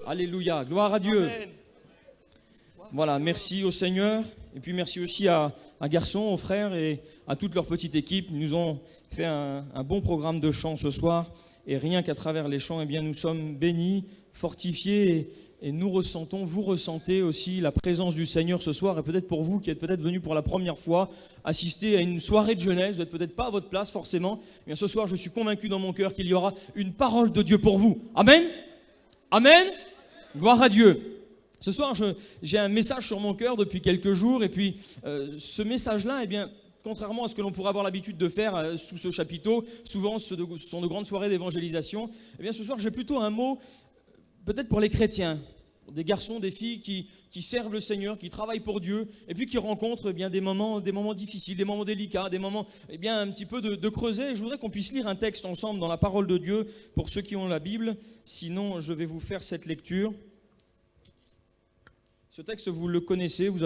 Alléluia, gloire à Dieu. Amen. Voilà, merci au Seigneur. Et puis merci aussi à Garçon, aux frères et à toute leur petite équipe. Ils nous ont fait un bon programme de chant ce soir. Et rien qu'à travers les chants, eh bien, nous sommes bénis, fortifiés. Et nous ressentons, vous ressentez aussi la présence du Seigneur ce soir. Et peut-être pour vous qui êtes peut-être venus pour la première fois assister à une soirée de jeunesse, vous n'êtes peut-être pas à votre place forcément. Eh bien, ce soir, je suis convaincu dans mon cœur qu'il y aura une parole de Dieu pour vous. Amen. Amen. Gloire à Dieu. Ce soir, j'ai un message sur mon cœur depuis quelques jours. Et puis, ce message-là, eh bien, contrairement à ce que l'on pourrait avoir l'habitude de faire sous ce chapiteau, souvent ce sont de grandes soirées d'évangélisation. Eh bien, ce soir, j'ai plutôt un mot, peut-être pour les chrétiens, pour des garçons, des filles qui servent le Seigneur, qui travaillent pour Dieu, et puis qui rencontrent eh bien, des moments difficiles, des moments délicats, des moments eh bien, un petit peu de creuset. Et je voudrais qu'on puisse lire un texte ensemble dans la parole de Dieu pour ceux qui ont la Bible. Sinon, je vais vous faire cette lecture. Ce texte, vous le connaissez, vous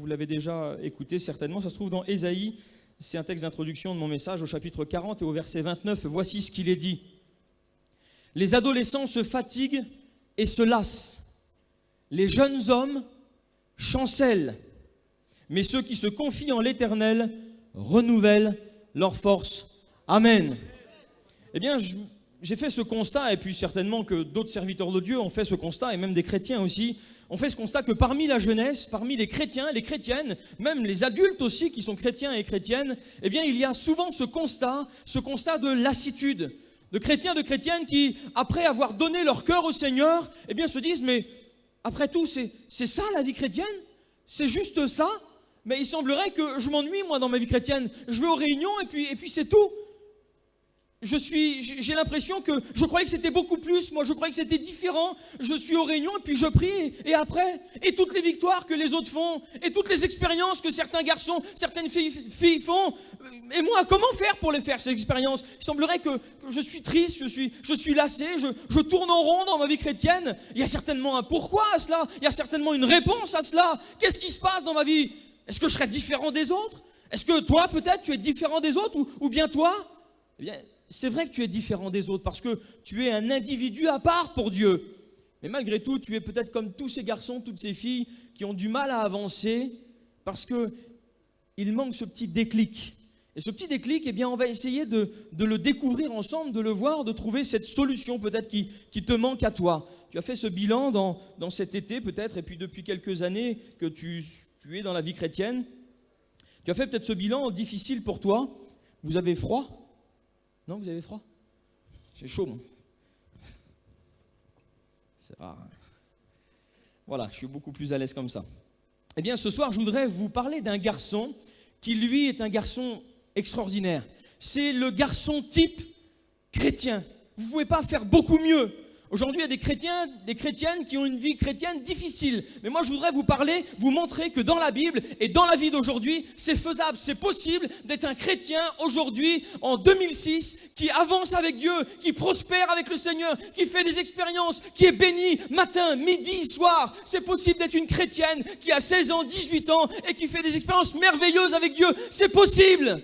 l'avez déjà écouté certainement. Ça se trouve dans Ésaïe. C'est un texte d'introduction de mon message au chapitre 40 et au verset 29. Voici ce qu'il est dit. Les adolescents se fatiguent et se lassent. Les jeunes hommes chancellent. Mais ceux qui se confient en l'Éternel renouvellent leur force. Amen. Eh bien, j'ai fait ce constat, et puis certainement que d'autres serviteurs de Dieu ont fait ce constat, et même des chrétiens aussi, ont fait ce constat que parmi la jeunesse, parmi les chrétiens, les chrétiennes, même les adultes aussi qui sont chrétiens et chrétiennes, eh bien, il y a souvent ce constat de lassitude, de chrétiens, de chrétiennes qui, après avoir donné leur cœur au Seigneur, eh bien, se disent, mais après tout, c'est ça la vie chrétienne? C'est juste ça? Mais il semblerait que je m'ennuie, moi, dans ma vie chrétienne. Je vais aux réunions et puis c'est tout. J'ai l'impression que je croyais que c'était beaucoup plus, moi je croyais que c'était différent. Je suis aux réunions et puis je prie et après, et toutes les victoires que les autres font, et toutes les expériences que certains garçons, certaines filles font, et moi comment faire pour les faire ces expériences? Il semblerait que je suis triste, je suis lassé, je tourne en rond dans ma vie chrétienne. Il y a certainement un pourquoi à cela, il y a certainement une réponse à cela. Qu'est-ce qui se passe dans ma vie? Est-ce que je serais différent des autres? Est-ce que toi peut-être tu es différent des autres ou bien toi? Eh bien, c'est vrai que tu es différent des autres parce que tu es un individu à part pour Dieu. Mais malgré tout, tu es peut-être comme tous ces garçons, toutes ces filles qui ont du mal à avancer parce qu'il manque ce petit déclic. Et ce petit déclic, eh bien, on va essayer de le découvrir ensemble, de le voir, de trouver cette solution peut-être qui te manque à toi. Tu as fait ce bilan dans cet été peut-être, et puis depuis quelques années que tu es dans la vie chrétienne. Tu as fait peut-être ce bilan difficile pour toi. Vous avez froid ? Non, vous avez froid? J'ai chaud, moi. C'est rare. Voilà, je suis beaucoup plus à l'aise comme ça. Eh bien, ce soir, je voudrais vous parler d'un garçon qui, lui, est un garçon extraordinaire. C'est le garçon type chrétien. Vous ne pouvez pas faire beaucoup mieux. Aujourd'hui, il y a des chrétiens, des chrétiennes qui ont une vie chrétienne difficile. Mais moi, je voudrais vous montrer que dans la Bible et dans la vie d'aujourd'hui, c'est faisable, c'est possible d'être un chrétien aujourd'hui, en 2006, qui avance avec Dieu, qui prospère avec le Seigneur, qui fait des expériences, qui est béni matin, midi, soir. C'est possible d'être une chrétienne qui a 16 ans, 18 ans et qui fait des expériences merveilleuses avec Dieu. C'est possible.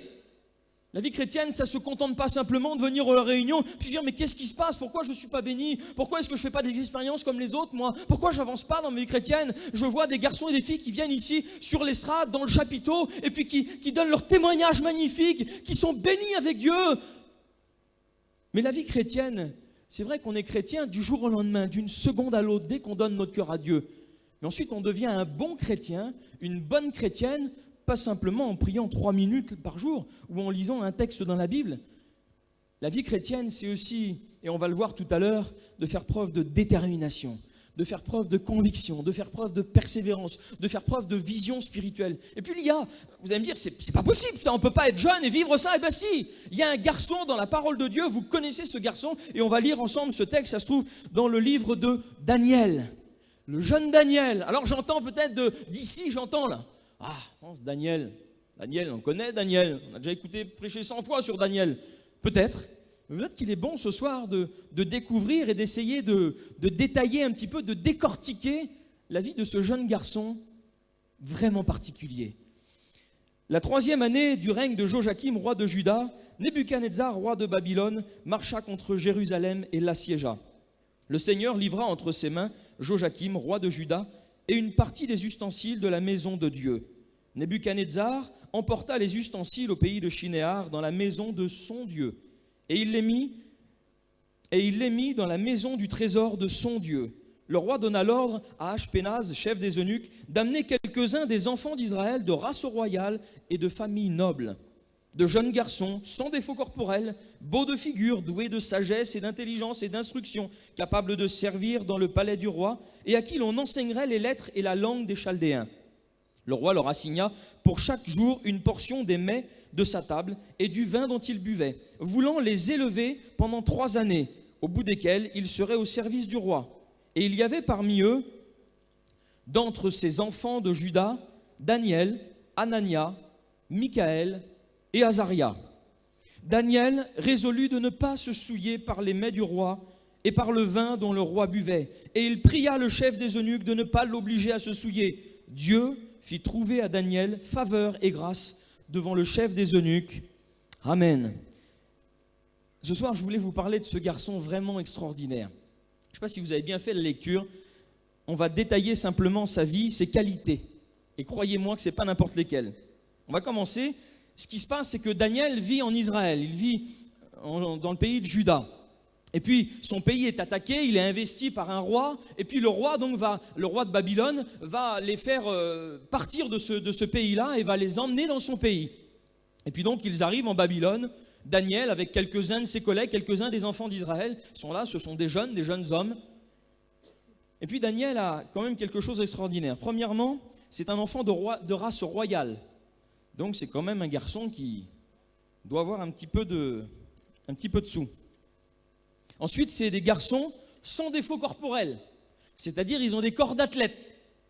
La vie chrétienne, ça ne se contente pas simplement de venir aux réunions puis dire mais qu'est-ce qui se passe? Pourquoi je ne suis pas béni? Pourquoi est-ce que je ne fais pas des expériences comme les autres, moi? Pourquoi je n'avance pas dans ma vie chrétienne? Je vois des garçons et des filles qui viennent ici sur l'estrade, dans le chapiteau, et puis qui donnent leur témoignage magnifique, qui sont bénis avec Dieu. Mais la vie chrétienne, c'est vrai qu'on est chrétien du jour au lendemain, d'une seconde à l'autre, dès qu'on donne notre cœur à Dieu. Mais ensuite, on devient un bon chrétien, une bonne chrétienne, pas simplement en priant 3 minutes par jour ou en lisant un texte dans la Bible. La vie chrétienne, c'est aussi, et on va le voir tout à l'heure, de faire preuve de détermination, de faire preuve de conviction, de faire preuve de persévérance, de faire preuve de vision spirituelle. Et puis vous allez me dire, c'est pas possible, ça, on ne peut pas être jeune et vivre ça. Eh bien si, il y a un garçon dans la parole de Dieu, vous connaissez ce garçon, et on va lire ensemble ce texte, ça se trouve dans le livre de Daniel, le jeune Daniel. Alors j'entends peut-être d'ici, j'entends là. Ah, Daniel, on connaît Daniel, on a déjà écouté prêcher 100 fois sur Daniel. Peut-être qu'il est bon ce soir de découvrir et d'essayer de détailler un petit peu, de décortiquer la vie de ce jeune garçon vraiment particulier. La 3e année du règne de Joachim, roi de Juda, Nebuchadnezzar, roi de Babylone, marcha contre Jérusalem et l'assiégea. Le Seigneur livra entre ses mains Joachim, roi de Juda, et une partie des ustensiles de la maison de Dieu. Nebuchadnezzar emporta les ustensiles au pays de Shinéar, dans la maison de son Dieu, et il les mit dans la maison du trésor de son Dieu. Le roi donna l'ordre à Ashpenaz, chef des eunuques, d'amener quelques-uns des enfants d'Israël de race royale et de famille noble, de jeunes garçons, sans défaut corporel, beaux de figure, doués de sagesse et d'intelligence et d'instruction, capables de servir dans le palais du roi, et à qui l'on enseignerait les lettres et la langue des Chaldéens. Le roi leur assigna pour chaque jour une portion des mets de sa table et du vin dont ils buvaient, voulant les élever pendant 3 années, au bout desquelles ils seraient au service du roi. Et il y avait parmi eux, d'entre ces enfants de Juda, Daniel, Anania, Michaël et Azaria. Daniel résolut de ne pas se souiller par les mets du roi et par le vin dont le roi buvait. Et il pria le chef des eunuques de ne pas l'obliger à se souiller. Dieu fit trouver à Daniel faveur et grâce devant le chef des eunuques. Amen. Ce soir, je voulais vous parler de ce garçon vraiment extraordinaire. Je ne sais pas si vous avez bien fait la lecture. On va détailler simplement sa vie, ses qualités. Et croyez-moi que ce n'est pas n'importe lesquelles. On va commencer. Ce qui se passe, c'est que Daniel vit en Israël. Il vit dans le pays de Juda. Et puis, son pays est attaqué, il est investi par un roi. Et puis, le roi de Babylone, va les faire partir de ce pays-là et va les emmener dans son pays. Et puis donc, ils arrivent en Babylone. Daniel, avec quelques-uns de ses collègues, quelques-uns des enfants d'Israël, sont là, ce sont des jeunes hommes. Et puis Daniel a quand même quelque chose d'extraordinaire. Premièrement, c'est un enfant de race royale. Donc c'est quand même un garçon qui doit avoir un petit peu de sous. Ensuite, c'est des garçons sans défaut corporel. C'est-à-dire, ils ont des corps d'athlètes.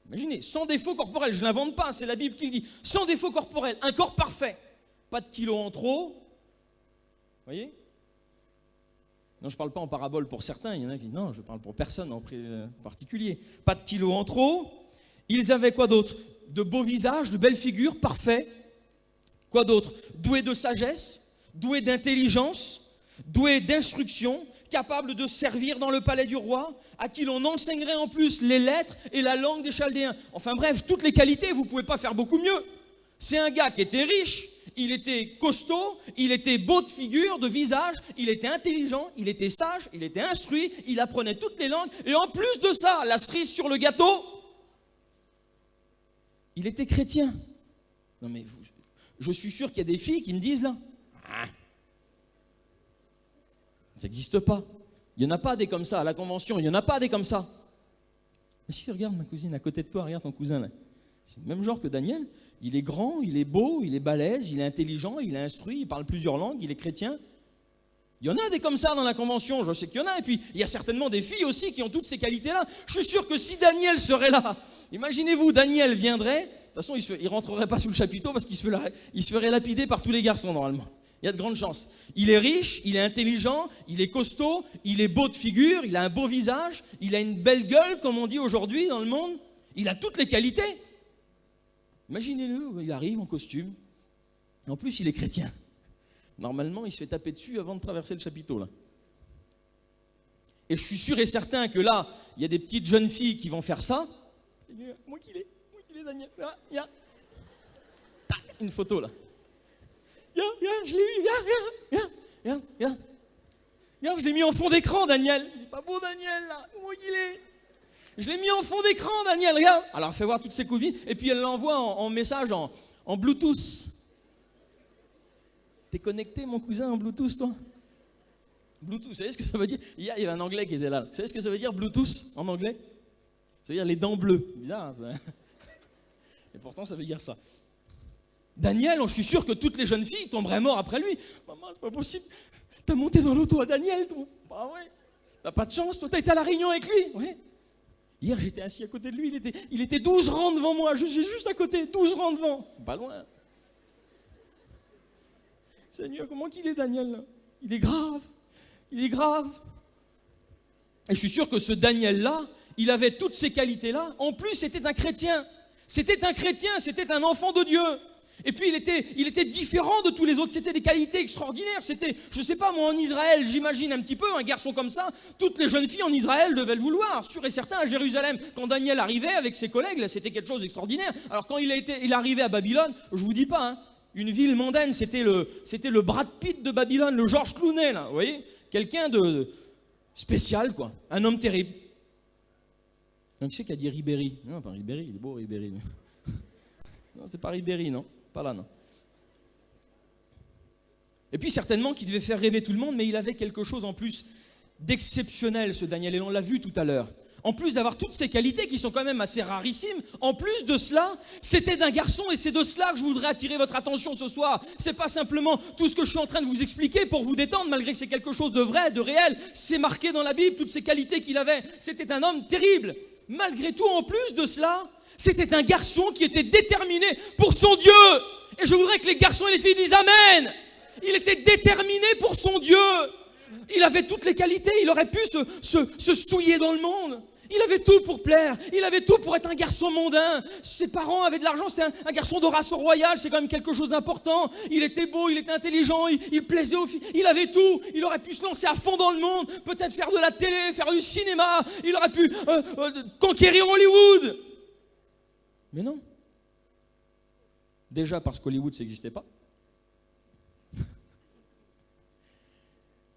Imaginez, sans défaut corporel, je ne l'invente pas, c'est la Bible qui le dit. Sans défaut corporel, un corps parfait. Pas de kilos en trop. Vous voyez? Non, je ne parle pas en parabole pour certains. Il y en a qui disent non, je parle pour personne en particulier. Pas de kilos en trop. Ils avaient quoi d'autre? De beaux visages, de belles figures, parfaits. Quoi d'autre? Doués de sagesse, doués d'intelligence, doués d'instruction, capables de servir dans le palais du roi, à qui l'on enseignerait en plus les lettres et la langue des Chaldéens. Enfin bref, toutes les qualités, vous ne pouvez pas faire beaucoup mieux. C'est un gars qui était riche, il était costaud, il était beau de figure, de visage, il était intelligent, il était sage, il était instruit, il apprenait toutes les langues, et en plus de ça, la cerise sur le gâteau, il était chrétien. Non mais je suis sûr qu'il y a des filles qui me disent là, ça n'existe pas. Il n'y en a pas des comme ça à la convention, il n'y en a pas des comme ça. Mais si, regarde ma cousine à côté de toi, regarde ton cousin là. C'est le même genre que Daniel. Il est grand, il est beau, il est balèze, il est intelligent, il est instruit, il parle plusieurs langues, il est chrétien. Il y en a des comme ça dans la convention, je sais qu'il y en a. Et puis, il y a certainement des filles aussi qui ont toutes ces qualités-là. Je suis sûr que si Daniel serait là, imaginez-vous, Daniel viendrait. De toute façon, il ne rentrerait pas sous le chapiteau parce qu'il se ferait lapider par tous les garçons normalement. Il y a de grandes chances. Il est riche, il est intelligent, il est costaud, il est beau de figure, il a un beau visage, il a une belle gueule, comme on dit aujourd'hui dans le monde. Il a toutes les qualités. Imaginez-le, il arrive en costume. En plus, il est chrétien. Normalement, il se fait taper dessus avant de traverser le chapiteau, là. Et je suis sûr et certain que là, il y a des petites jeunes filles qui vont faire ça. Moi qui l'ai, Daniel. Ah, y a une photo, là. Je l'ai eu, je l'ai mis en fond d'écran, Daniel. Il n'est pas beau, Daniel, là. Moi qui l'ai. Je l'ai mis en fond d'écran, Daniel, regarde. Alors, fais voir toutes ses copines. Et puis, elle l'envoie en message, en Bluetooth. T'es connecté, mon cousin, en Bluetooth, toi? Bluetooth, vous savez ce que ça veut dire? Hier, il y avait un Anglais qui était là. Vous savez ce que ça veut dire, Bluetooth, en anglais? Ça veut dire les dents bleues. Bizarre, hein? Et pourtant, ça veut dire ça. Daniel, je suis sûr que toutes les jeunes filles tomberaient mortes après lui. Maman, c'est pas possible. T'as monté dans l'auto à Daniel, toi? Bah ouais. T'as pas de chance, toi, t'as été à la réunion avec lui? Ouais. Hier, j'étais assis à côté de lui, il était 12 rangs devant moi, j'ai juste à côté, 12 rangs devant. Pas loin. Seigneur, comment qu'il est, Daniel, là? Il est grave. Et je suis sûr que ce Daniel-là, il avait toutes ces qualités-là. En plus, c'était un chrétien. C'était un enfant de Dieu. Et puis il était différent de tous les autres, c'était des qualités extraordinaires. C'était, je sais pas moi, en Israël, j'imagine un petit peu, un garçon comme ça, toutes les jeunes filles en Israël devaient le vouloir, sûr et certain. À Jérusalem, quand Daniel arrivait avec ses collègues, là, c'était quelque chose d'extraordinaire. Alors quand il est arrivé à Babylone, je vous dis pas, hein, une ville mondaine, c'était le Brad Pitt de Babylone, le George Clooney, là, vous voyez, quelqu'un de spécial, quoi, un homme terrible. Donc, qui c'est qui a dit Ribéry? Non, pas Ribéry, il est beau Ribéry. Non, c'était pas Ribéry, non. Pas là, non. Et puis certainement qu'il devait faire rêver tout le monde, mais il avait quelque chose en plus d'exceptionnel, ce Daniel, et on l'a vu tout à l'heure. En plus d'avoir toutes ces qualités qui sont quand même assez rarissimes, en plus de cela, c'était d'un garçon, et c'est de cela que je voudrais attirer votre attention ce soir. C'est pas simplement tout ce que je suis en train de vous expliquer pour vous détendre, malgré que c'est quelque chose de vrai, de réel. C'est marqué dans la Bible, toutes ces qualités qu'il avait. C'était un homme terrible. Malgré tout, en plus de cela, c'était un garçon qui était déterminé pour son Dieu. Et je voudrais que les garçons et les filles disent Amen. Il était déterminé pour son Dieu. Il avait toutes les qualités. Il aurait pu se souiller dans le monde. Il avait tout pour plaire. Il avait tout pour être un garçon mondain. Ses parents avaient de l'argent. C'était un garçon de race royale. C'est quand même quelque chose d'important. Il était beau, il était intelligent, il plaisait aux filles. Il avait tout. Il aurait pu se lancer à fond dans le monde. Peut-être faire de la télé, faire du cinéma. Il aurait pu conquérir Hollywood. Mais non. Déjà parce qu'Hollywood, ça n'existait pas.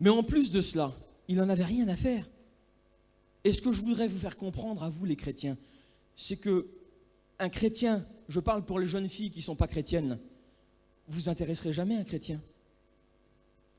Mais en plus de cela, il n'en avait rien à faire. Et ce que je voudrais vous faire comprendre à vous, les chrétiens, c'est que un chrétien, je parle pour les jeunes filles qui ne sont pas chrétiennes, vous intéresserez jamais à un chrétien.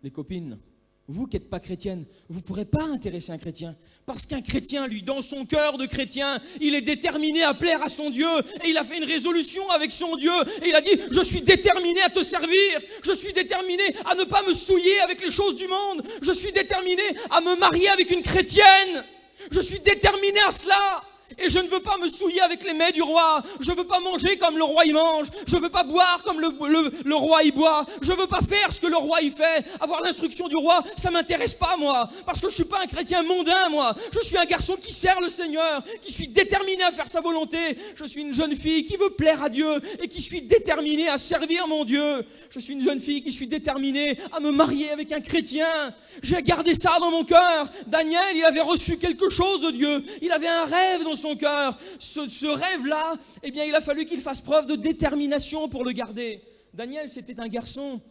Les copines, vous qui n'êtes pas chrétienne, vous ne pourrez pas intéresser un chrétien. Parce qu'un chrétien, lui, dans son cœur de chrétien, il est déterminé à plaire à son Dieu. Et il a fait une résolution avec son Dieu. Et il a dit, je suis déterminé à te servir. Je suis déterminé à ne pas me souiller avec les choses du monde. Je suis déterminé à me marier avec une chrétienne. Je suis déterminé à cela. Et je ne veux pas me souiller avec les mets du roi. Je ne veux pas manger comme le roi y mange. Je ne veux pas boire comme le roi y boit. Je ne veux pas faire ce que le roi y fait. Avoir l'instruction du roi, ça ne m'intéresse pas, moi. Parce que je ne suis pas un chrétien mondain, moi. Je suis un garçon qui sert le Seigneur, qui suis déterminé à faire sa volonté. Je suis une jeune fille qui veut plaire à Dieu et qui suis déterminée à servir mon Dieu. Je suis une jeune fille qui suis déterminée à me marier avec un chrétien. J'ai gardé ça dans mon cœur. Daniel, il avait reçu quelque chose de Dieu. Il avait un rêve dans son cœur. Ce rêve-là, eh bien, il a fallu qu'il fasse preuve de détermination pour le garder. Daniel, c'était un garçon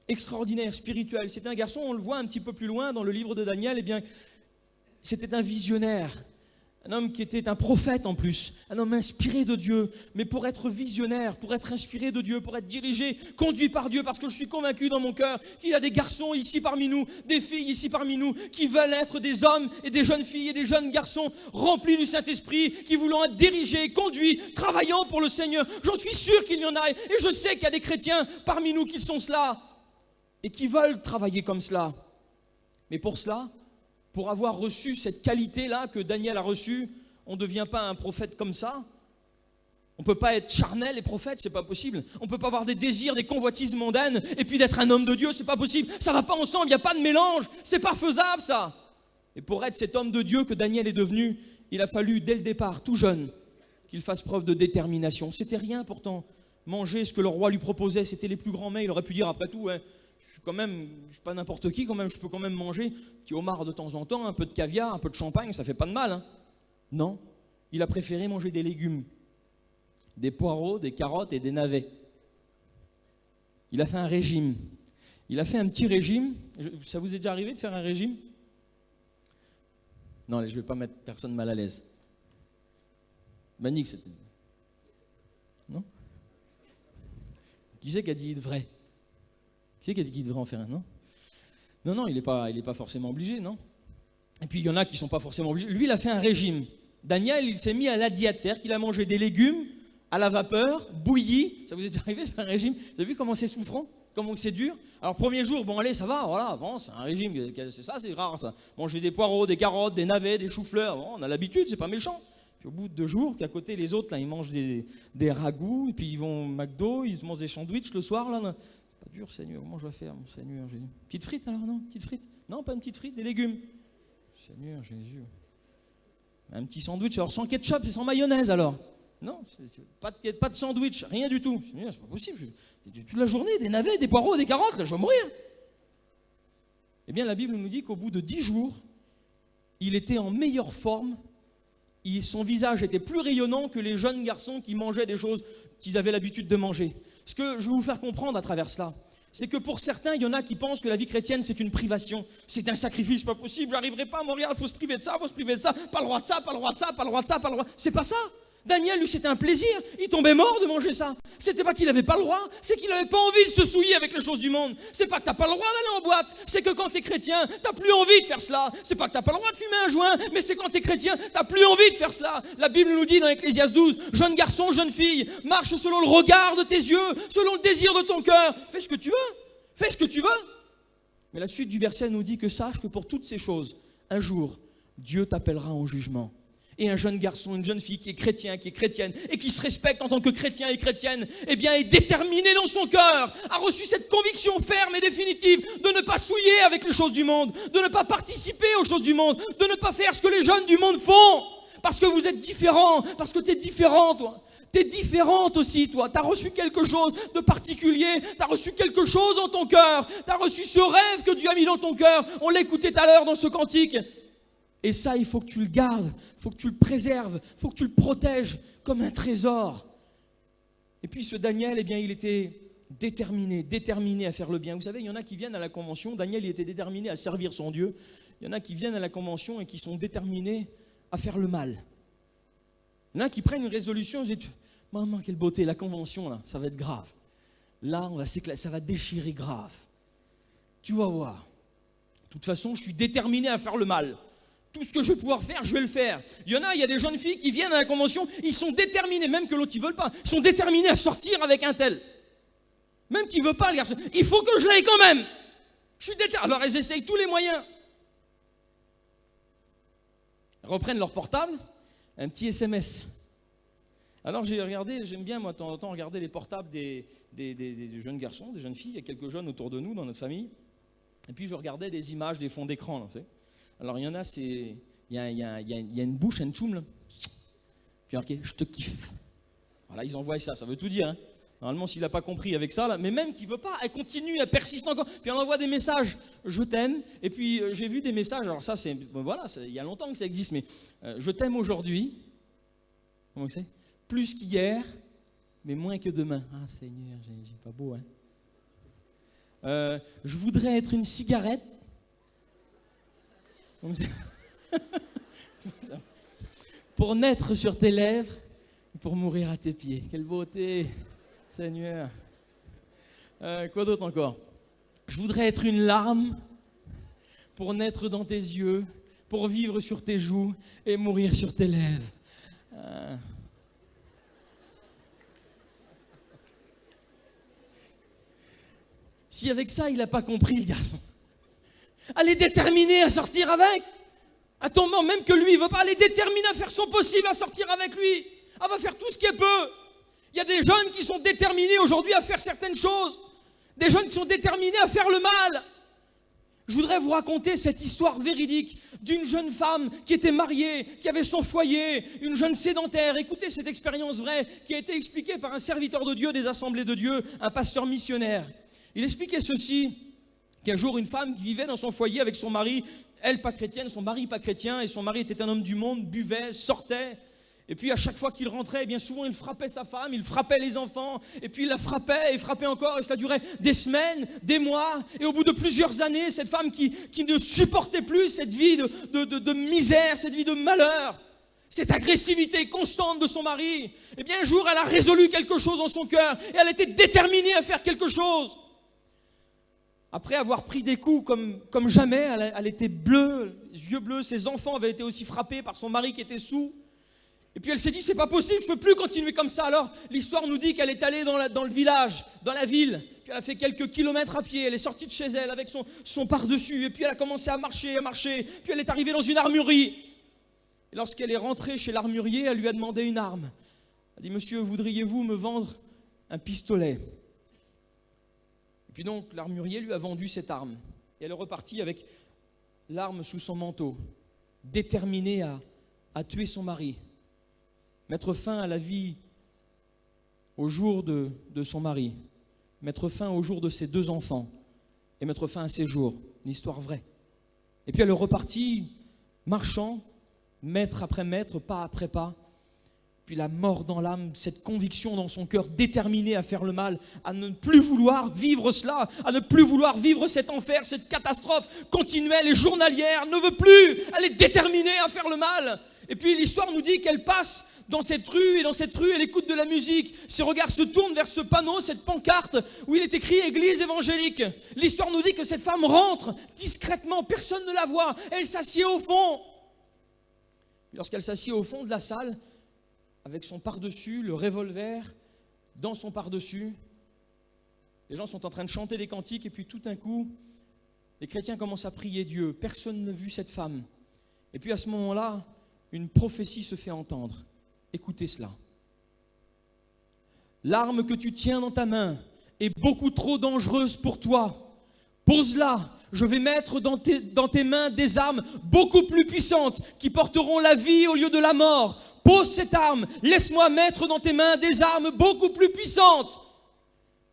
extraordinaire, spirituel. C'était un garçon, on le voit un petit peu plus loin dans le livre de Daniel, eh bien, c'était un visionnaire. Un homme qui était un prophète en plus, un homme inspiré de Dieu. Mais pour être visionnaire, pour être inspiré de Dieu, pour être dirigé, conduit par Dieu, parce que je suis convaincu dans mon cœur qu'il y a des garçons ici parmi nous, des filles ici parmi nous, qui veulent être des hommes et des jeunes filles et des jeunes garçons remplis du Saint-Esprit, qui voulont être dirigés, conduits, travaillant pour le Seigneur. J'en suis sûr qu'il y en a, et je sais qu'il y a des chrétiens parmi nous qui sont cela, et qui veulent travailler comme cela. Mais pour cela, pour avoir reçu cette qualité-là que Daniel a reçue, on ne devient pas un prophète comme ça. On ne peut pas être charnel et prophète, c'est pas possible. On ne peut pas avoir des désirs, des convoitises mondaines et puis d'être un homme de Dieu, c'est pas possible. Ça ne va pas ensemble, il n'y a pas de mélange, c'est pas faisable ça. Et pour être cet homme de Dieu que Daniel est devenu, il a fallu dès le départ, tout jeune, qu'il fasse preuve de détermination. C'était rien pourtant. Manger ce que le roi lui proposait, c'était les plus grands mets. Il aurait pu dire après tout, hein, je suis pas n'importe qui, quand même, je peux quand même manger un petit homard de temps en temps, un peu de caviar, un peu de champagne, ça fait pas de mal. Hein. Non, il a préféré manger des légumes, des poireaux, des carottes et des navets. Il a fait un régime. Il a fait un petit régime. Ça vous est déjà arrivé de faire un régime? Non, je ne vais pas mettre personne mal à l'aise. Manique, c'était... Non? Qui c'est qui a dit il devrait? Qui c'est qui a dit qu'il devrait en faire un? Non, non, il n'est pas forcément obligé, non. Et puis il y en a qui ne sont pas forcément obligés. Lui, il a fait un régime. Daniel, il s'est mis à la diète, c'est-à-dire qu'il a mangé des légumes à la vapeur, bouillis. Ça vous est déjà arrivé de faire un régime? Vous avez vu comment c'est souffrant? Comment c'est dur? Alors premier jour, bon allez, ça va, voilà, bon, c'est un régime, c'est ça, c'est rare ça. Manger des poireaux, des carottes, des navets, des choux-fleurs, bon, on a l'habitude, c'est pas méchant. Puis au bout de 2 jours, qu'à côté les autres, là, ils mangent des ragoûts, et puis ils vont au McDo, ils se mangent des sandwichs le soir, là. C'est pas dur, Seigneur, comment je vais faire, mon Seigneur Jésus? Petite frite alors, non? Petite frite? Non, pas une petite frite, des légumes. Seigneur Jésus. Un petit sandwich, alors sans ketchup et sans mayonnaise alors. Non, pas de sandwich, rien du tout. C'est pas possible. Toute la journée, des navets, des poireaux, des carottes, là, je vais mourir. Eh bien, la Bible nous dit qu'au bout de 10 jours, il était en meilleure forme. Son visage était plus rayonnant que les jeunes garçons qui mangeaient des choses qu'ils avaient l'habitude de manger. Ce que je veux vous faire comprendre à travers cela, c'est que pour certains, il y en a qui pensent que la vie chrétienne, c'est une privation. C'est un sacrifice, pas possible, j'arriverai pas à mourir, il faut se priver de ça, il faut se priver de ça, pas le droit de ça, pas le droit de ça, pas le droit de ça, pas le droit. C'est pas ça. Daniel, lui, c'était un plaisir. Il tombait mort de manger ça. C'était pas qu'il n'avait pas le droit, c'est qu'il n'avait pas envie de se souiller avec les choses du monde. C'est pas que t'as pas le droit d'aller en boîte, c'est que quand t'es chrétien, t'as plus envie de faire cela. C'est pas que t'as pas le droit de fumer un joint, mais c'est quand t'es chrétien, t'as plus envie de faire cela. La Bible nous dit dans Ecclésiaste 12, jeune garçon, jeune fille, marche selon le regard de tes yeux, selon le désir de ton cœur. Fais ce que tu veux, fais ce que tu veux. Mais la suite du verset nous dit que sache que pour toutes ces choses, un jour, Dieu t'appellera en jugement. Et un jeune garçon, une jeune fille qui est chrétien, qui est chrétienne, et qui se respecte en tant que chrétien et chrétienne, eh bien est déterminé dans son cœur, a reçu cette conviction ferme et définitive de ne pas souiller avec les choses du monde, de ne pas participer aux choses du monde, de ne pas faire ce que les jeunes du monde font, parce que vous êtes différents, parce que tu es différent, toi. Tu es différente aussi, toi. Tu as reçu quelque chose de particulier, tu as reçu quelque chose dans ton cœur, tu as reçu ce rêve que Dieu a mis dans ton cœur. On l'a écouté tout à l'heure dans ce cantique. Et ça, il faut que tu le gardes, il faut que tu le préserves, il faut que tu le protèges comme un trésor. Et puis ce Daniel, eh bien, il était déterminé à faire le bien. Vous savez, il y en a qui viennent à la convention, Daniel, il était déterminé à servir son Dieu. Il y en a qui viennent à la convention et qui sont déterminés à faire le mal. Il y en a qui prennent une résolution, ils disent, maman, quelle beauté, la convention, là, ça va être grave. Là, ça va déchirer grave. Tu vas voir. De toute façon, je suis déterminé à faire le mal. Tout ce que je vais pouvoir faire, je vais le faire. Il y a des jeunes filles qui viennent à la convention, ils sont déterminés, même que l'autre ils veulent pas, ils sont déterminés à sortir avec un tel. Même qu'il veut pas, le garçon. Il faut que je l'aille quand même. Je suis déterminé. Alors elles essayent tous les moyens. Elles reprennent leur portable, un petit SMS. Alors j'ai regardé, j'aime bien moi de temps en temps regarder les portables des jeunes garçons, des jeunes filles. Il y a quelques jeunes autour de nous dans notre famille. Et puis je regardais des images, des fonds d'écran, là, vous savez. Alors il y en a, il y a une bouche, un tchoum, là. Puis marqué, je te kiffe. Voilà, ils envoient ça veut tout dire. Hein. Normalement, s'il n'a pas compris avec ça, là, mais même qu'il ne veut pas, elle continue, elle persiste encore. Puis on envoie des messages, je t'aime. Et puis j'ai vu des messages, alors ça, il y a longtemps que ça existe, mais je t'aime aujourd'hui. Comment c'est ? Plus qu'hier, mais moins que demain. Ah Seigneur, Jésus, pas beau, hein. Je voudrais être une cigarette. Pour naître sur tes lèvres et pour mourir à tes pieds. Quelle beauté, Seigneur. Quoi d'autre encore ? Je voudrais être une larme pour naître dans tes yeux, pour vivre sur tes joues et mourir sur tes lèvres. Si avec ça, il n'a pas compris, le garçon. Elle est déterminée à sortir avec. À ton moment, même que lui, il ne veut pas, elle est déterminée à faire son possible à sortir avec lui. Elle va faire tout ce qu'elle peut. Il y a des jeunes qui sont déterminés aujourd'hui à faire certaines choses. Des jeunes qui sont déterminés à faire le mal. Je voudrais vous raconter cette histoire véridique d'une jeune femme qui était mariée, qui avait son foyer, une jeune sédentaire. Écoutez cette expérience vraie qui a été expliquée par un serviteur de Dieu des Assemblées de Dieu, un pasteur missionnaire. Il expliquait ceci. Qu'un jour, une femme qui vivait dans son foyer avec son mari, elle pas chrétienne, son mari pas chrétien, et son mari était un homme du monde, buvait, sortait. Et puis à chaque fois qu'il rentrait, bien souvent il frappait sa femme, il frappait les enfants, et puis il la frappait et frappait encore, et cela durait des semaines, des mois. Et au bout de plusieurs années, cette femme qui ne supportait plus cette vie de misère, cette vie de malheur, cette agressivité constante de son mari, eh bien un jour elle a résolu quelque chose dans son cœur, et elle était déterminée à faire quelque chose. Après avoir pris des coups comme jamais, elle était bleue, les yeux bleus, ses enfants avaient été aussi frappés par son mari qui était saoul. Et puis elle s'est dit, c'est pas possible, je ne peux plus continuer comme ça. Alors l'histoire nous dit qu'elle est allée dans le village, dans la ville, puis elle a fait quelques kilomètres à pied, elle est sortie de chez elle avec son par-dessus, et puis elle a commencé à marcher, puis elle est arrivée dans une armurerie. Et lorsqu'elle est rentrée chez l'armurier, elle lui a demandé une arme. Elle a dit, monsieur, voudriez-vous me vendre un pistolet ? Puis donc, l'armurier lui a vendu cette arme. Et elle est repartie avec l'arme sous son manteau, déterminée à tuer son mari. mettre fin à la vie au jour de son mari, mettre fin au jour de ses 2 enfants et mettre fin à ses jours. Une histoire vraie. Et puis elle est repartie, marchant, mètre après mètre, pas après pas. Puis la mort dans l'âme, cette conviction dans son cœur, déterminée à faire le mal, à ne plus vouloir vivre cela, à ne plus vouloir vivre cet enfer, cette catastrophe continuelle et journalière, ne veut plus, elle est déterminée à faire le mal. Et puis l'histoire nous dit qu'elle passe dans cette rue, et dans cette rue, elle écoute de la musique. Ses regards se tournent vers ce panneau, cette pancarte, où il est écrit « Église évangélique ». L'histoire nous dit que cette femme rentre discrètement, personne ne la voit, elle s'assied au fond. Lorsqu'elle s'assied au fond de la salle, avec son pardessus, le revolver dans son pardessus, les gens sont en train de chanter des cantiques et puis tout d'un coup, les chrétiens commencent à prier Dieu. Personne n'a vu cette femme. Et puis à ce moment-là, une prophétie se fait entendre. Écoutez cela. L'arme que tu tiens dans ta main est beaucoup trop dangereuse pour toi. Pose-la. Je vais mettre dans tes mains des armes beaucoup plus puissantes qui porteront la vie au lieu de la mort. Pose cette arme. Laisse-moi mettre dans tes mains des armes beaucoup plus puissantes.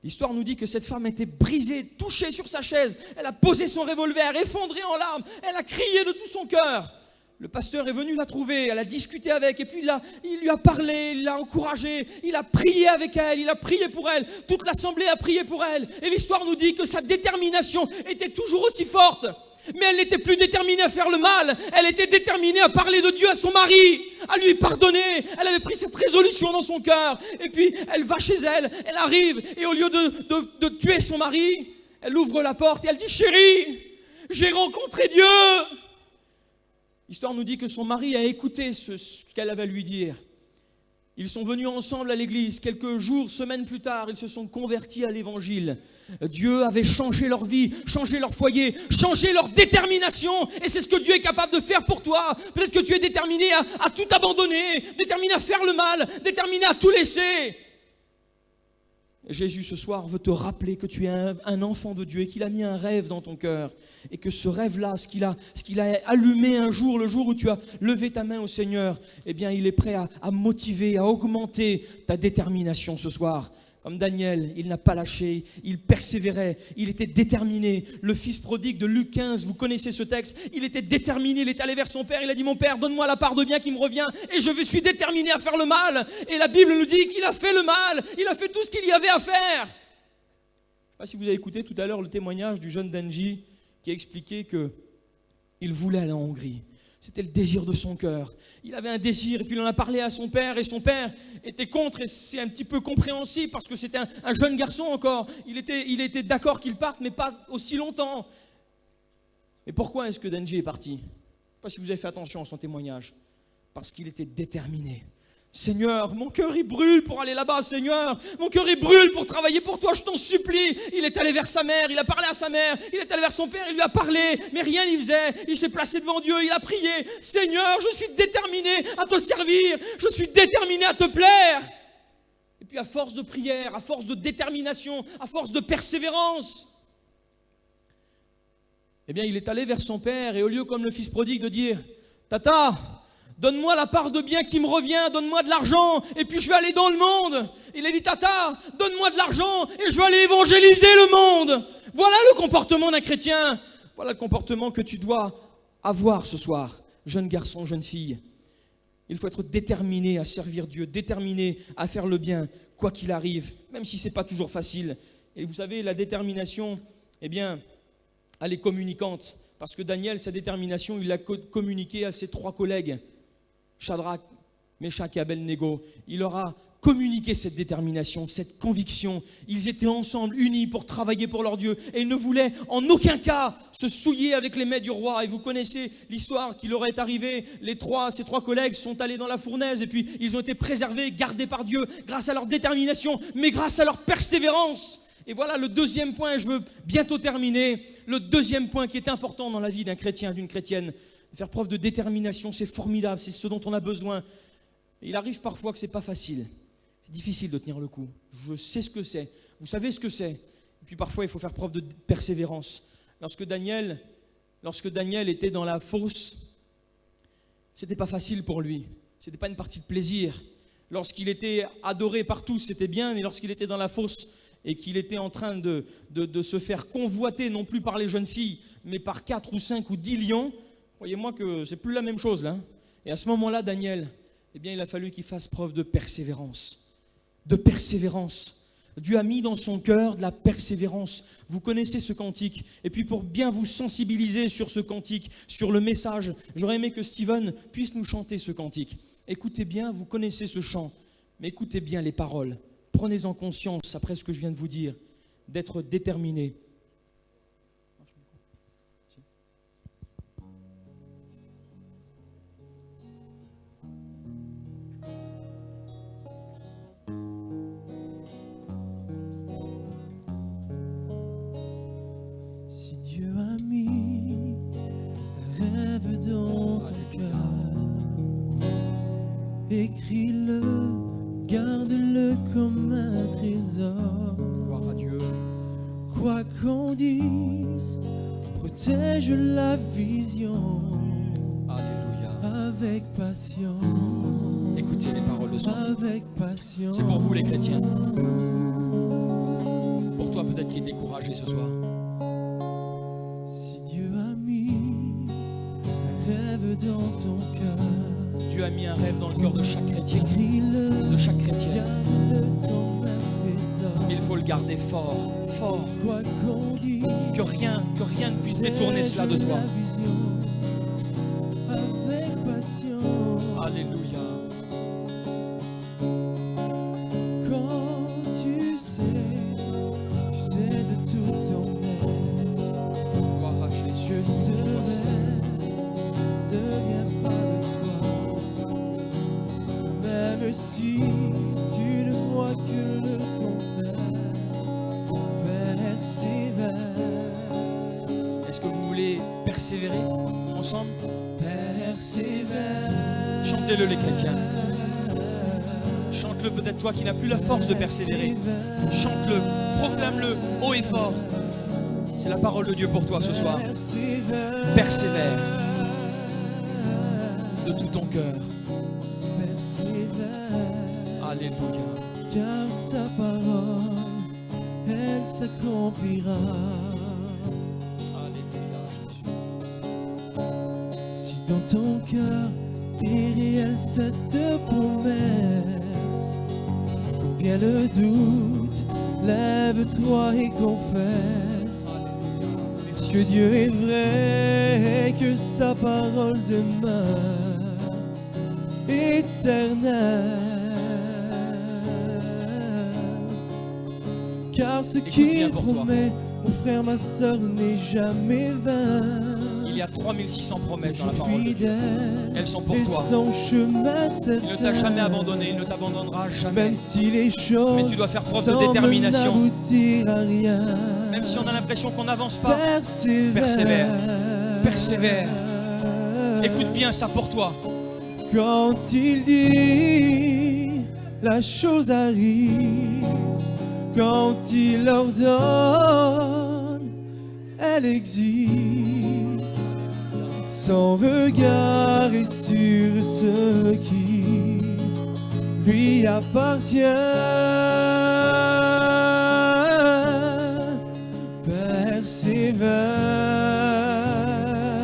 L'histoire nous dit que cette femme était brisée, touchée sur sa chaise. Elle a posé son revolver, effondrée en larmes. Elle a crié de tout son cœur. Le pasteur est venu la trouver, elle a discuté avec, et puis il lui a parlé, il l'a encouragée, il a prié avec elle, il a prié pour elle, toute l'assemblée a prié pour elle. Et l'histoire nous dit que sa détermination était toujours aussi forte. Mais elle n'était plus déterminée à faire le mal, elle était déterminée à parler de Dieu à son mari, à lui pardonner. Elle avait pris cette résolution dans son cœur. Et puis elle va chez elle, elle arrive, et au lieu de tuer son mari, elle ouvre la porte et elle dit « Chérie, j'ai rencontré Dieu !» L'histoire nous dit que son mari a écouté ce qu'elle avait à lui dire. Ils sont venus ensemble à l'église. Quelques jours, semaines plus tard, ils se sont convertis à l'évangile. Dieu avait changé leur vie, changé leur foyer, changé leur détermination. Et c'est ce que Dieu est capable de faire pour toi. Peut-être que tu es déterminé à tout abandonner, déterminé à faire le mal, déterminé à tout laisser. Jésus, ce soir, veut te rappeler que tu es un enfant de Dieu et qu'il a mis un rêve dans ton cœur. Et que ce rêve-là, ce qu'il a allumé un jour, le jour où tu as levé ta main au Seigneur, eh bien, il est prêt à motiver, à augmenter ta détermination ce soir. Comme Daniel, il n'a pas lâché, il persévérait, il était déterminé. Le fils prodigue de Luc 15, vous connaissez ce texte, il était déterminé, il est allé vers son père, il a dit « Mon père, donne-moi la part de bien qui me revient et je suis déterminé à faire le mal. » Et la Bible nous dit qu'il a fait le mal, il a fait tout ce qu'il y avait à faire. Je ne sais pas si vous avez écouté tout à l'heure le témoignage du jeune Danji qui a expliqué qu'il voulait aller en Hongrie. C'était le désir de son cœur. Il avait un désir et puis il en a parlé à son père et son père était contre et c'est un petit peu compréhensible parce que c'était un jeune garçon encore. Il était d'accord qu'il parte mais pas aussi longtemps. Mais pourquoi est-ce que Danji est parti? Je ne sais pas si vous avez fait attention à son témoignage. Parce qu'il était déterminé. Seigneur, mon cœur il brûle pour aller là-bas, Seigneur. Mon cœur il brûle pour travailler pour toi, je t'en supplie. Il est allé vers sa mère, il a parlé à sa mère, il est allé vers son père, il lui a parlé, mais rien n'y faisait. Il s'est placé devant Dieu, il a prié. Seigneur, je suis déterminé à te servir, je suis déterminé à te plaire. Et puis à force de prière, à force de détermination, à force de persévérance, eh bien il est allé vers son père et au lieu comme le fils prodigue de dire « Tata, donne-moi la part de bien qui me revient, donne-moi de l'argent, et puis je vais aller dans le monde. » Il a dit, Tata, donne-moi de l'argent, et je vais aller évangéliser le monde. Voilà le comportement d'un chrétien. Voilà le comportement que tu dois avoir ce soir, jeune garçon, jeune fille. Il faut être déterminé à servir Dieu, déterminé à faire le bien, quoi qu'il arrive, même si ce n'est pas toujours facile. Et vous savez, la détermination, eh bien, elle est communicante. Parce que Daniel, sa détermination, il l'a communiquée à ses 3 collègues. Shadrach, Meshach et Abednego, il leur a communiqué cette détermination, cette conviction. Ils étaient ensemble, unis pour travailler pour leur Dieu et ils ne voulaient en aucun cas se souiller avec les mets du roi. Et vous connaissez l'histoire qui leur est arrivée. Ces trois collègues sont allés dans la fournaise et puis ils ont été préservés, gardés par Dieu grâce à leur détermination, mais grâce à leur persévérance. Et voilà le deuxième point, je veux bientôt terminer. Le deuxième point qui est important dans la vie d'un chrétien, d'une chrétienne. Faire preuve de détermination, c'est formidable, c'est ce dont on a besoin. Et il arrive parfois que ce n'est pas facile. C'est difficile de tenir le coup. Je sais ce que c'est. Vous savez ce que c'est. Et puis parfois, il faut faire preuve de persévérance. Lorsque Daniel était dans la fosse, ce n'était pas facile pour lui. Ce n'était pas une partie de plaisir. Lorsqu'il était adoré par tous, c'était bien, mais lorsqu'il était dans la fosse et qu'il était en train de se faire convoiter, non plus par les jeunes filles, mais par 4 ou 5 ou 10 lions, croyez-moi que c'est plus la même chose là. Et à ce moment-là, Daniel, eh bien, il a fallu qu'il fasse preuve de persévérance. De persévérance. Dieu a mis dans son cœur de la persévérance. Vous connaissez ce cantique. Et puis pour bien vous sensibiliser sur ce cantique, sur le message, j'aurais aimé que Steven puisse nous chanter ce cantique. Écoutez bien, vous connaissez ce chant, mais écoutez bien les paroles. Prenez-en conscience, après ce que je viens de vous dire, d'être déterminé. Si Dieu a mis un rêve dans ton cœur, écris-le, garde-le comme un trésor. Gloire à Dieu. Quoi qu'on dise, protège la vision. Alléluia. Avec passion. Écoutez les paroles de ce cantique. Avec passion. C'est pour vous les chrétiens. Pour toi peut-être qui est découragé ce soir. Si Dieu a mis un rêve dans ton cœur, Dieu a mis un rêve dans le cœur de chaque chrétien, écris-le, de chaque chrétienne. garde-le comme un trésor. Il faut le garder fort, fort. Quoi qu'on dise, Que rien ne puisse détourner cela de toi. la vision. Avec passion. Alléluia. Quand tu sais de tout ton être, Gloire à Jésus. je serai, ne viens pas de toi. Même si tu ne vois que le contraire, persévère. Est-ce que vous voulez persévérer ensemble? Persévère. Chantez-le les chrétiens. Chante-le peut-être toi qui n'as plus la force de persévérer. Chante-le, proclame-le haut et fort. C'est la parole de Dieu pour toi ce soir. Persévère de tout ton cœur. Alléluia. Car sa parole, elle s'accomplira. Alléluia, Jésus. Si dans ton cœur est réelle cette promesse, quand vient le doute, lève-toi et confesse Merci. que Dieu est vrai et que sa parole demeure éternelle. Car ce Écoute qu'il bien pour toi. promet, mon frère, ma soeur, n'est jamais vain. Il y a 3600 promesses dans la parole de Dieu. Fidèle, Elles sont pour et toi. son chemin certain. Il ne t'a jamais abandonné, il ne t'abandonnera jamais. Même si les choses Mais tu dois faire preuve de semblent détermination. n'aboutir à rien. Même si on a l'impression qu'on n'avance pas, Persévère. persévère. Persévère. Écoute bien ça pour toi. Quand il dit, la chose arrive. Quand il ordonne, elle existe. Son regard est sur ce qui lui appartient.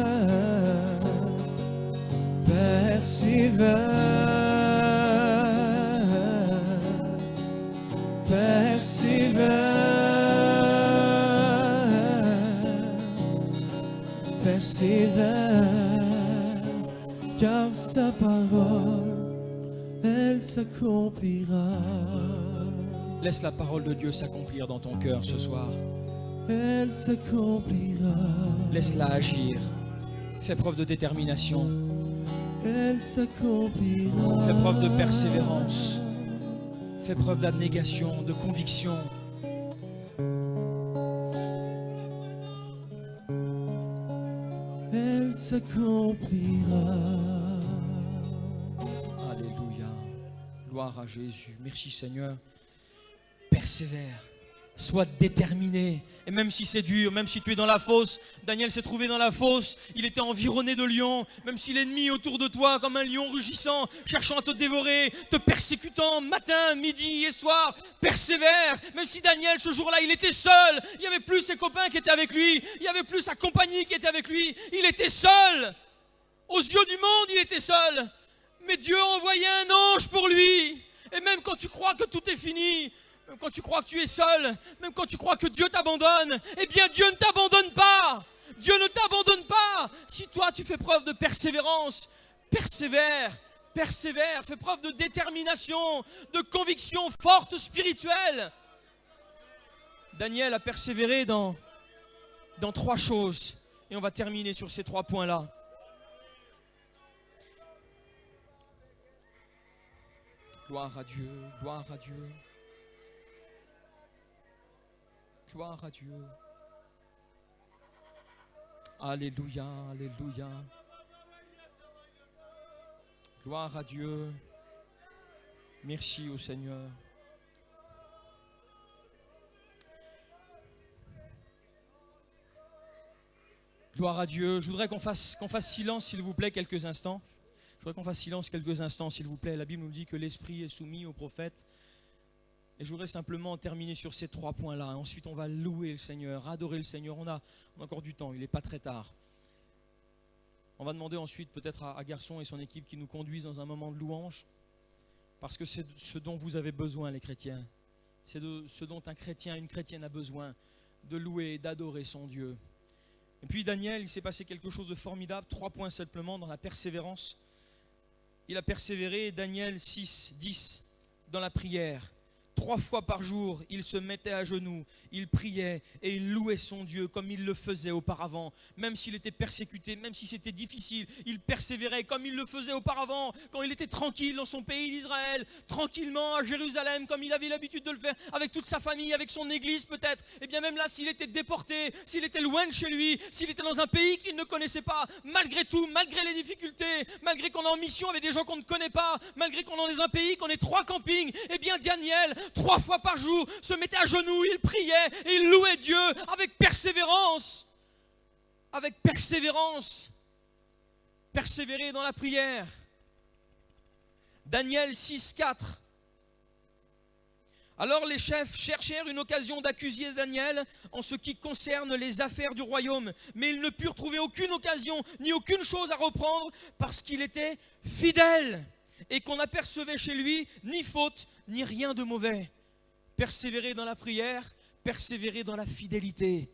Persévère. Persévère. Persévère, car sa parole, elle s'accomplira. Laisse la parole de Dieu s'accomplir dans ton cœur ce soir. Elle s'accomplira. Laisse-la agir. Fais preuve de détermination. Elle s'accomplira. Fais preuve de persévérance. Fais preuve d'abnégation, de conviction. Elle s'accomplira. Alléluia. Gloire à Jésus. Merci Seigneur. Persévère. Sois déterminé. Et même si c'est dur, même si tu es dans la fosse, Daniel s'est trouvé dans la fosse, il était environné de lions, même si l'ennemi est autour de toi comme un lion rugissant, cherchant à te dévorer, te persécutant matin, midi et soir, persévère. Même si Daniel, ce jour-là, il était seul, il n'y avait plus ses copains qui étaient avec lui, il n'y avait plus sa compagnie qui était avec lui, il était seul. Aux yeux du monde, il était seul. Mais Dieu a envoyé un ange pour lui. Et même quand tu crois que tout est fini, même quand tu crois que tu es seul, même quand tu crois que Dieu t'abandonne, eh bien Dieu ne t'abandonne pas. Dieu ne t'abandonne pas. Si toi tu fais preuve de persévérance, persévère, fais preuve de détermination, de conviction forte spirituelle. Daniel a persévéré dans 3 choses. Et on va terminer sur ces 3 points-là. Gloire à Dieu, gloire à Dieu. Gloire à Dieu. Alléluia, alléluia. Gloire à Dieu. Merci au Seigneur. Gloire à Dieu. Je voudrais qu'on fasse silence, s'il vous plaît, quelques instants. Je voudrais qu'on fasse silence quelques instants, s'il vous plaît. La Bible nous dit que l'Esprit est soumis au prophète. Et je voudrais simplement terminer sur ces 3 points-là. Ensuite, on va louer le Seigneur, adorer le Seigneur. On a encore du temps, il n'est pas très tard. On va demander ensuite peut-être à Garçon et son équipe qui nous conduisent dans un moment de louange. Parce que c'est ce dont vous avez besoin, les chrétiens. C'est de ce dont un chrétien, une chrétienne a besoin, de louer et d'adorer son Dieu. Et puis Daniel, il s'est passé quelque chose de formidable. 3 points simplement dans la persévérance. Il a persévéré, Daniel 6, 10, dans la prière. 3 fois par jour, il se mettait à genoux, il priait et il louait son Dieu comme il le faisait auparavant. Même s'il était persécuté, même si c'était difficile, il persévérait comme il le faisait auparavant, quand il était tranquille dans son pays d'Israël, tranquillement à Jérusalem, comme il avait l'habitude de le faire, avec toute sa famille, avec son église peut-être. Et bien même là, s'il était déporté, s'il était loin de chez lui, s'il était dans un pays qu'il ne connaissait pas, malgré tout, malgré les difficultés, malgré qu'on est en mission avec des gens qu'on ne connaît pas, malgré qu'on est dans un pays, qu'on ait 3 campings, et bien Daniel, 3 fois par jour, se mettait à genoux, il priait et il louait Dieu avec persévérance. Avec persévérance. Persévérer dans la prière. Daniel 6, 4. Alors les chefs cherchèrent une occasion d'accuser Daniel en ce qui concerne les affaires du royaume, mais ils ne purent trouver aucune occasion ni aucune chose à reprendre parce qu'il était fidèle et qu'on n'apercevait chez lui ni faute ni rien de mauvais. Persévérer dans la prière, persévérer dans la fidélité.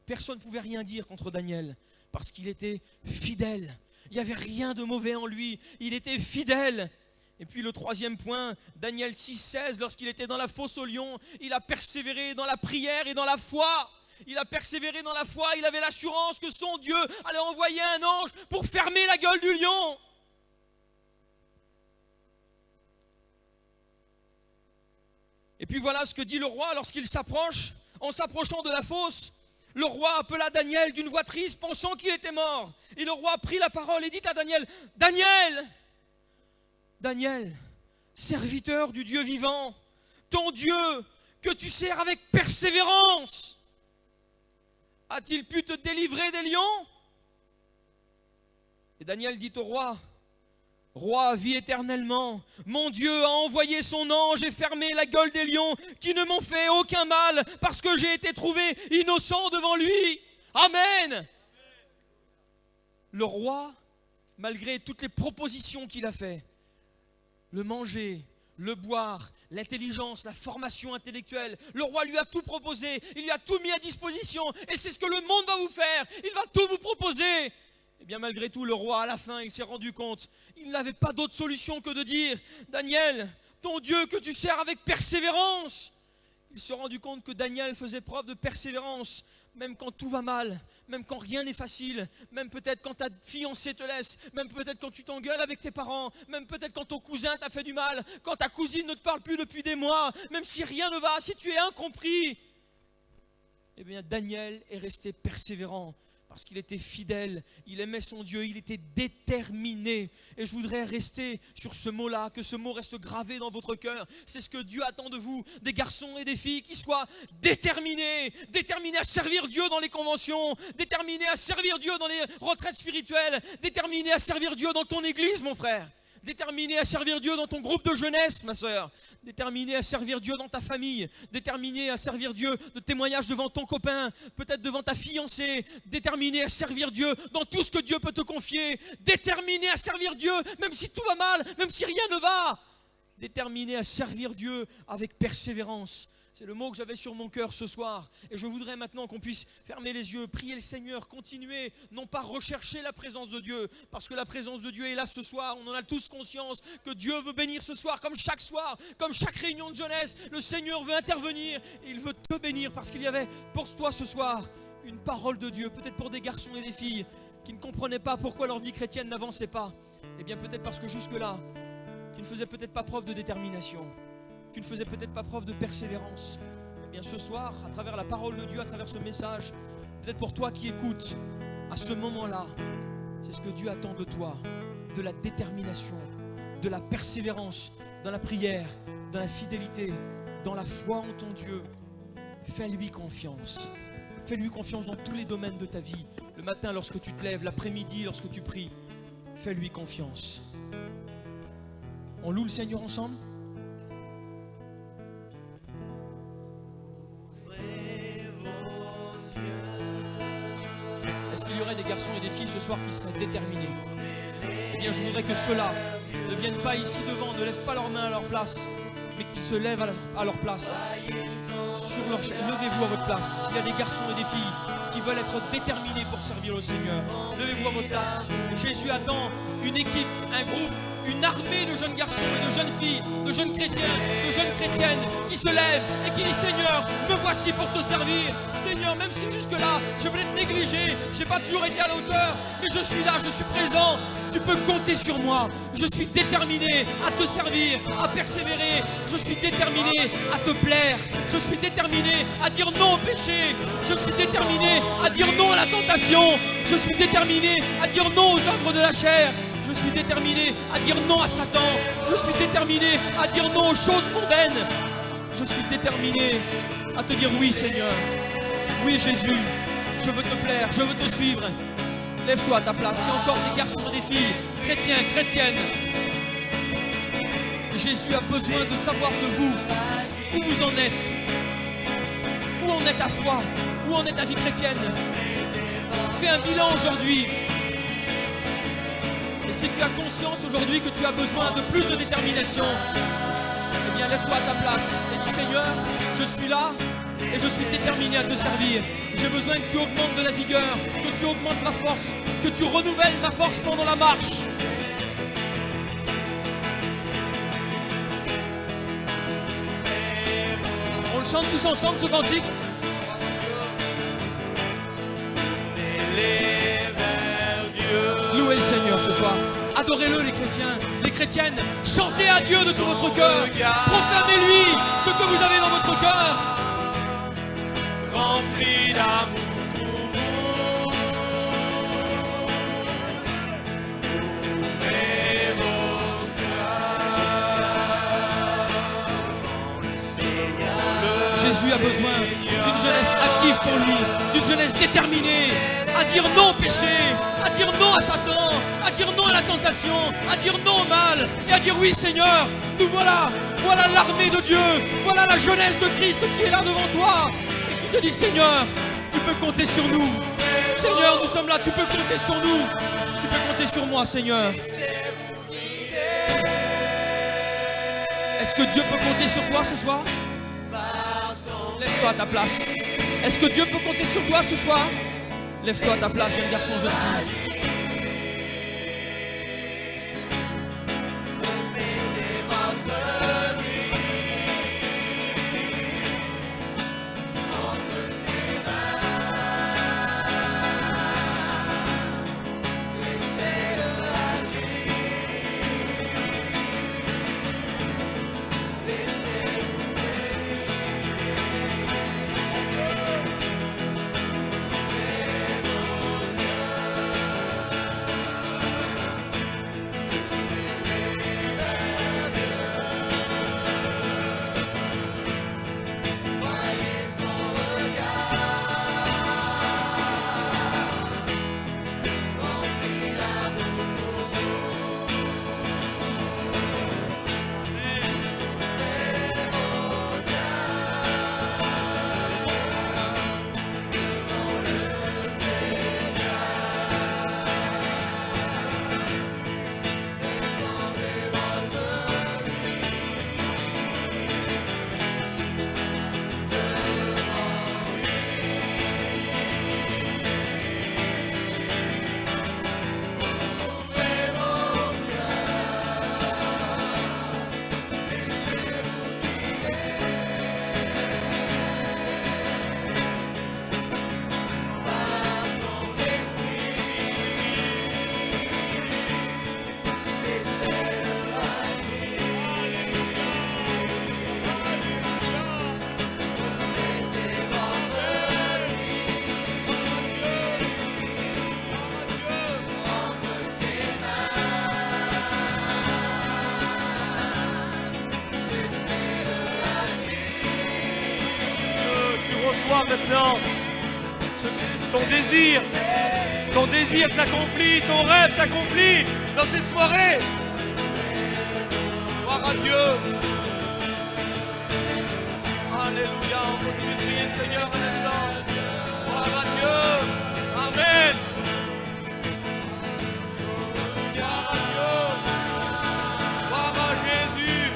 Personne ne pouvait rien dire contre Daniel parce qu'il était fidèle. Il n'y avait rien de mauvais en lui, il était fidèle. Et puis le 3e point, Daniel 6, 16, lorsqu'il était dans la fosse aux lions, il a persévéré dans la prière et dans la foi. Il a persévéré dans la foi, il avait l'assurance que son Dieu allait envoyer un ange pour fermer la gueule du lion. Et puis voilà ce que dit le roi lorsqu'il s'approche. En s'approchant de la fosse, le roi appela Daniel d'une voix triste, pensant qu'il était mort. Et le roi prit la parole et dit à Daniel, « Daniel, serviteur du Dieu vivant, ton Dieu que tu sers avec persévérance, a-t-il pu te délivrer des lions ?» Et Daniel dit au roi, « Roi, vis éternellement, mon Dieu a envoyé son ange et fermé la gueule des lions qui ne m'ont fait aucun mal parce que j'ai été trouvé innocent devant lui. Amen. » Le roi, malgré toutes les propositions qu'il a faites, le manger, le boire, l'intelligence, la formation intellectuelle, le roi lui a tout proposé, il lui a tout mis à disposition et c'est ce que le monde va vous faire, il va tout vous proposer. Et bien malgré tout, le roi, à la fin, il s'est rendu compte, il n'avait pas d'autre solution que de dire, « Daniel, ton Dieu que tu sers avec persévérance. » Il s'est rendu compte que Daniel faisait preuve de persévérance, même quand tout va mal, même quand rien n'est facile, même peut-être quand ta fiancée te laisse, même peut-être quand tu t'engueules avec tes parents, même peut-être quand ton cousin t'a fait du mal, quand ta cousine ne te parle plus depuis des mois, même si rien ne va, si tu es incompris. Eh bien, Daniel est resté persévérant. Parce qu'il était fidèle, il aimait son Dieu, il était déterminé. Et je voudrais rester sur ce mot-là, que ce mot reste gravé dans votre cœur. C'est ce que Dieu attend de vous, des garçons et des filles qui soient déterminés, déterminés à servir Dieu dans les conventions, déterminés à servir Dieu dans les retraites spirituelles, déterminés à servir Dieu dans ton église, mon frère. Déterminé à servir Dieu dans ton groupe de jeunesse, ma sœur. Déterminé à servir Dieu dans ta famille. Déterminé à servir Dieu de témoignage devant ton copain, peut-être devant ta fiancée. Déterminé à servir Dieu dans tout ce que Dieu peut te confier. Déterminé à servir Dieu même si tout va mal, même si rien ne va. Déterminé à servir Dieu avec persévérance. C'est le mot que j'avais sur mon cœur ce soir. Et je voudrais maintenant qu'on puisse fermer les yeux, prier le Seigneur, continuer, non pas rechercher la présence de Dieu, parce que la présence de Dieu est là ce soir. On en a tous conscience que Dieu veut bénir ce soir, comme chaque réunion de jeunesse. Le Seigneur veut intervenir et il veut te bénir, parce qu'il y avait pour toi ce soir une parole de Dieu, peut-être pour des garçons et des filles qui ne comprenaient pas pourquoi leur vie chrétienne n'avançait pas. Eh bien peut-être parce que jusque-là, tu ne faisais peut-être pas preuve de détermination. Tu ne faisais peut-être pas preuve de persévérance. Eh bien ce soir, à travers la parole de Dieu, à travers ce message, peut-être pour toi qui écoutes, à ce moment-là, c'est ce que Dieu attend de toi, de la détermination, de la persévérance dans la prière, dans la fidélité, dans la foi en ton Dieu. Fais-lui confiance. Fais-lui confiance dans tous les domaines de ta vie. Le matin lorsque tu te lèves, l'après-midi lorsque tu pries, fais-lui confiance. On loue le Seigneur ensemble ? Est-ce qu'il y aurait des garçons et des filles ce soir qui seraient déterminés? Eh bien, je voudrais que ceux-là ne viennent pas ici devant, ne lèvent pas leurs mains à leur place, mais qu'ils se lèvent à leur place. Levez-vous à votre place. Il y a des garçons et des filles qui veulent être déterminés pour servir le Seigneur. Levez-vous à votre place. Jésus attend une équipe, un groupe, une armée de jeunes garçons et de jeunes filles, de jeunes chrétiens, de jeunes chrétiennes qui se lèvent et qui disent: Seigneur, me voici pour te servir. Seigneur, même si jusque-là, je voulais te négliger, je n'ai pas toujours été à la hauteur, mais je suis là, je suis présent. Tu peux compter sur moi. Je suis déterminé à te servir, à persévérer. Je suis déterminé à te plaire. Je suis déterminé à dire non au péché. Je suis déterminé à dire non à la tentation. Je suis déterminé à dire non aux œuvres de la chair. Je suis déterminé à dire non à Satan. Je suis déterminé à dire non aux choses mondaines. Je suis déterminé à te dire oui, Seigneur. Oui, Jésus, je veux te plaire, je veux te suivre. Lève-toi à ta place. Il y a encore des garçons et des filles, chrétiens, chrétiennes. Jésus a besoin de savoir de vous où vous en êtes. Où en est ta foi? Où en est ta vie chrétienne? Fais un bilan aujourd'hui. Et si tu as conscience aujourd'hui que tu as besoin de plus de détermination, eh bien lève-toi à ta place et dis: Seigneur, je suis là et je suis déterminé à te servir. J'ai besoin que tu augmentes de la vigueur, que tu augmentes ma force, que tu renouvelles ma force pendant la marche. On le chante tous ensemble ce cantique. Louez le Seigneur ce soir. Adorez-le les chrétiens, les chrétiennes. Chantez à Dieu de tout votre cœur. Proclamez-lui ce que vous avez dans votre cœur. Rempli d'amour pour vous. Ouvrez vos cœurs. Jésus a besoin d'une jeunesse active pour lui, d'une jeunesse déterminée à dire non au péché, à dire non à Satan, à dire non à la tentation, à dire non au mal et à dire oui, Seigneur, nous voilà, voilà l'armée de Dieu, voilà la jeunesse de Christ qui est là devant toi et qui te dit: Seigneur, tu peux compter sur nous. Seigneur, nous sommes là, tu peux compter sur nous. Tu peux compter sur moi, Seigneur. Est-ce que Dieu peut compter sur toi ce soir? Lève-toi à ta place. Est-ce que Dieu peut compter sur toi ce soir? Lève-toi à ta place, jeune garçon, jeune fille. toi maintenant. Ton désir s'accomplit, ton rêve s'accomplit dans cette soirée. Gloire à Dieu. Alléluia, on continue de prier le Seigneur un instant. Gloire à Dieu. Amen. Gloire à Dieu. Gloire à Jésus.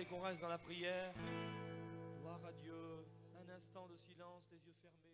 Et qu'on reste dans la prière. Gloire à Dieu. Un instant de silence, les yeux fermés.